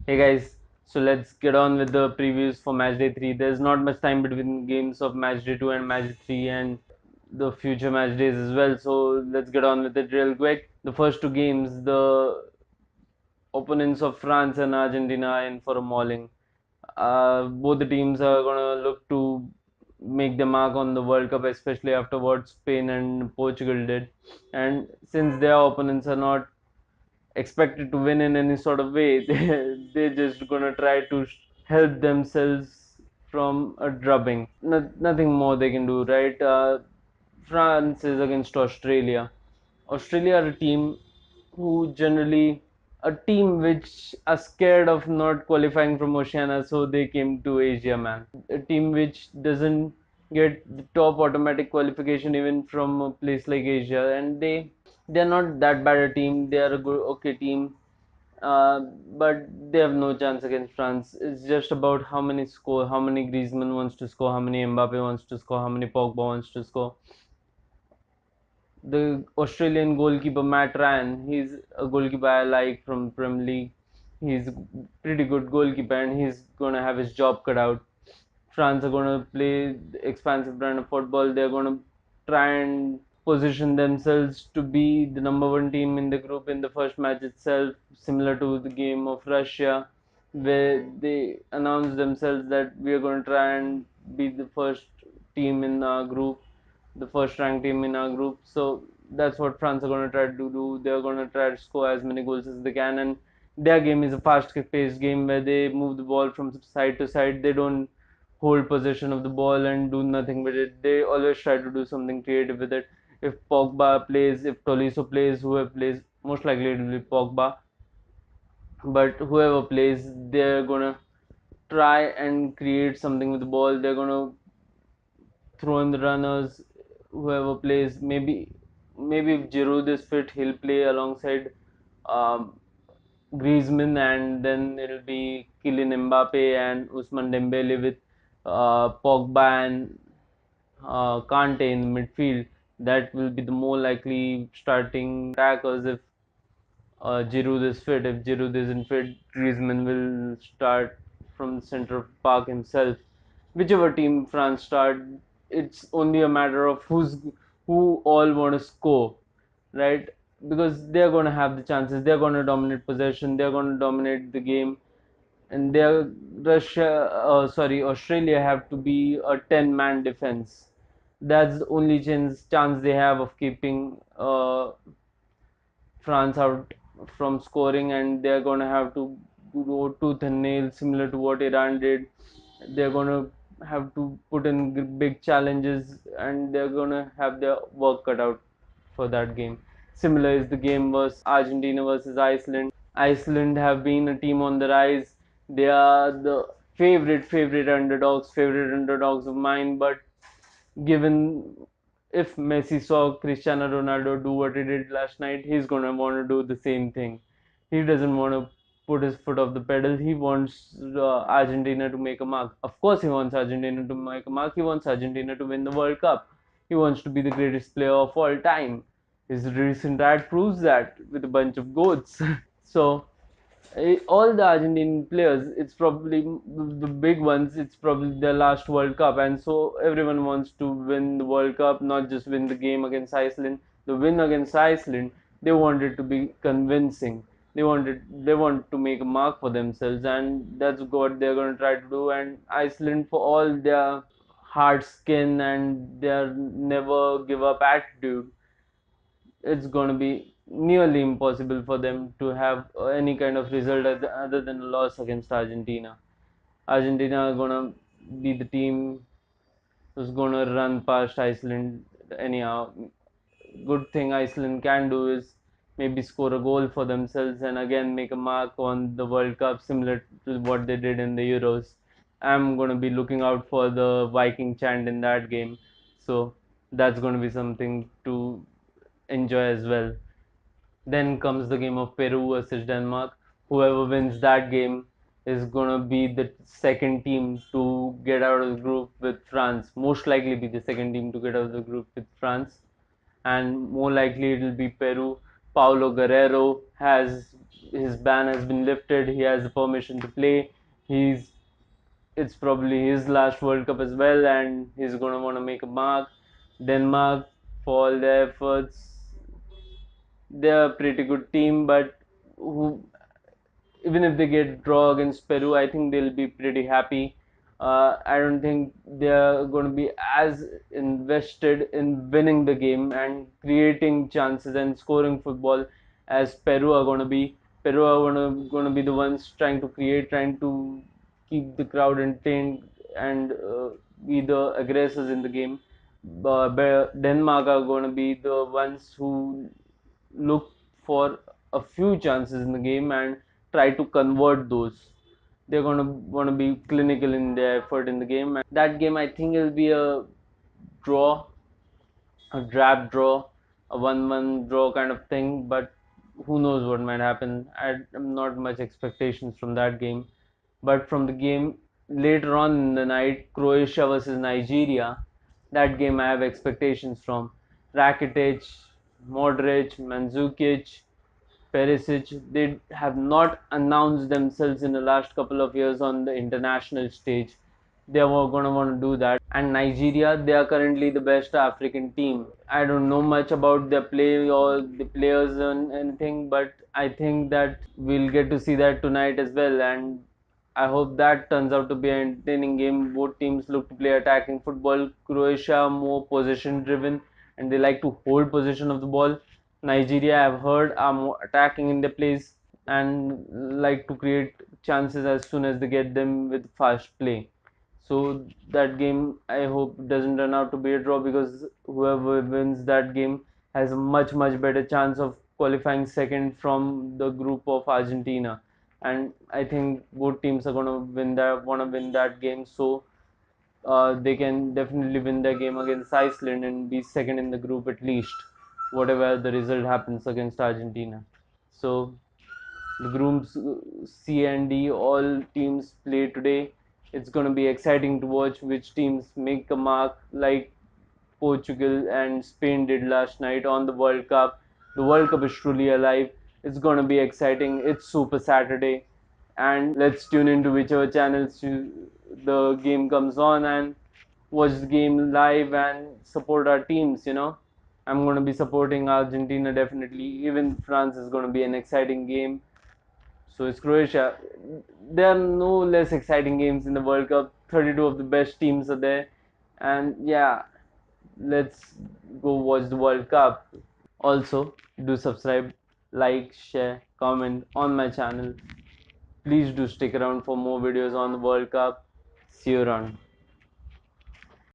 Hey guys, so let's get on with the previews for match day 3. There's not much time between games of match day 2 and match day 3 and the future match days as well. So let's get on with it real quick. The first two games, the opponents of France and Argentina are in for a mauling. Both the teams are gonna look to make the mark on the World Cup, especially after what Spain and Portugal did. And since their opponents are not expected to win in any sort of way, they're just gonna try to help themselves from a drubbing. Nothing more they can do, right? France is against Australia. Australia are a team who generally a team which are scared of not qualifying from Oceania, so they came to Asia, man. A team which doesn't get the top automatic qualification even from a place like Asia, and they're not that bad a team. They are a good okay team, uh, but they have no chance against France. It's just about how many score, how many Griezmann wants to score, how many Mbappe wants to score, how many Pogba wants to score. The Australian goalkeeper Matt Ryan, he's a goalkeeper I like from Premier League. He's a pretty good goalkeeper and he's gonna have his job cut out. France are gonna play the expansive brand of football. They're gonna try and position themselves to be the number one team in the group in the first match itself, similar to the game of Russia, where they announced themselves that we are going to try and be the first team in our group, the first ranked team in our group. So that's what France are going to try to do. They're going to try to score as many goals as they can, and their game is a fast-paced game where they move the ball from side to side. They don't hold possession of the ball and do nothing with it. They always try to do something creative with it. If Pogba plays, if Tolisso plays, whoever plays, most likely it will be Pogba. But whoever plays, they're gonna try and create something with the ball. They're gonna throw in the runners. Whoever plays, maybe if Giroud is fit, he'll play alongside um, Griezmann, and then it'll be Kylian Mbappe and Ousmane Dembele with Pogba and Kante in the midfield. That will be the more likely starting attackers if Giroud is fit. If Giroud isn't fit, Griezmann will start from the center of the park himself. Whichever team France start, it's only a matter of who all want to score, right? Because they're going to have the chances. They're going to dominate possession. They're going to dominate the game, and Australia have to be a 10-man defense. That's the only chance they have of keeping France out from scoring, and they're going to have to go tooth and nail, similar to what Iran did. They're going to have to put in big challenges, and they're going to have their work cut out for that game. Similar is the game was Argentina versus Iceland. Iceland have been a team on the rise. They are the favorite underdogs of mine. But given if Messi saw Cristiano Ronaldo do what he did last night, he's gonna want to do the same thing. He doesn't want to put his foot off the pedal. He wants Argentina to make a mark. Of course, he wants Argentina to make a mark. He wants Argentina to win the World Cup. He wants to be the greatest player of all time. His recent ad proves that with a bunch of goats. So all the Argentine players, it's probably the big ones, it's probably their last World Cup, and so everyone wants to win the World Cup, not just win the game against Iceland. The win against Iceland, they wanted to be convincing. They want to make a mark for themselves, and that's what they're going to try to do. And Iceland, for all their hard skin and their never give up attitude, it's going to be nearly impossible for them to have any kind of result other than a loss against Argentina. Argentina are going to be the team who's going to run past Iceland anyhow. Good thing Iceland can do is maybe score a goal for themselves and again make a mark on the World Cup, similar to what they did in the Euros. I'm going to be looking out for the Viking chant in that game, so that's going to be something to enjoy as well. Then comes the game of Peru versus Denmark. Whoever wins that game is gonna be the second team to get out of the group with France. Most likely be the second team to get out of the group with France, and more likely it will be Peru. Paulo Guerrero has his ban has been lifted. He has the permission to play. He's it's probably his last World Cup as well, and he's gonna want to make a mark. Denmark, for all their efforts, they're a pretty good team, but who even if they get draw against Peru, I think they'll be pretty happy. I don't think they're going to be as invested in winning the game and creating chances and scoring football as Peru are going to be. Peru are going to be the ones trying to create, trying to keep the crowd entertained and be the aggressors in the game. Denmark are going to be the ones who look for a few chances in the game and try to convert those. They're going to want to be clinical in their effort in the game. And that game, I think, will be a draw, a drab draw, a 1-1 draw kind of thing. But who knows what might happen? I'm not much expectations from that game. But from the game later on in the night, Croatia versus Nigeria, that game I have expectations from. Rakitic, Modric, Mandzukic, Perisic, they have not announced themselves in the last couple of years on the international stage. They are going to want to do that. And Nigeria, they are currently the best African team. I don't know much about their play or the players and anything, but I think that we'll get to see that tonight as well. And I hope that turns out to be an entertaining game. Both teams look to play attacking football. Croatia more possession driven and they like to hold possession of the ball. Nigeria, I've heard, are more attacking in their plays and like to create chances as soon as they get them with fast play. So that game, I hope, doesn't turn out to be a draw because whoever wins that game has a much better chance of qualifying second from the group of Argentina. And I think both teams are gonna want to win that game. So they can definitely win their game against Iceland and be second in the group at least, whatever the result happens against Argentina. So the groups C and D, all teams play today. It's going to be exciting to watch which teams make a mark like Portugal and Spain did last night on the World Cup. The World Cup is truly alive. It's going to be exciting. It's Super Saturday. And let's tune into whichever channels the game comes on and watch the game live and support our teams. I'm going to be supporting Argentina definitely. Even France is going to be an exciting game. So is Croatia. There are no less exciting games in the World Cup. 32 of the best teams are there. And yeah, let's go watch the World Cup. Also, do subscribe, like, share, comment on my channel. Please do stick around for more videos on the World Cup. See you around.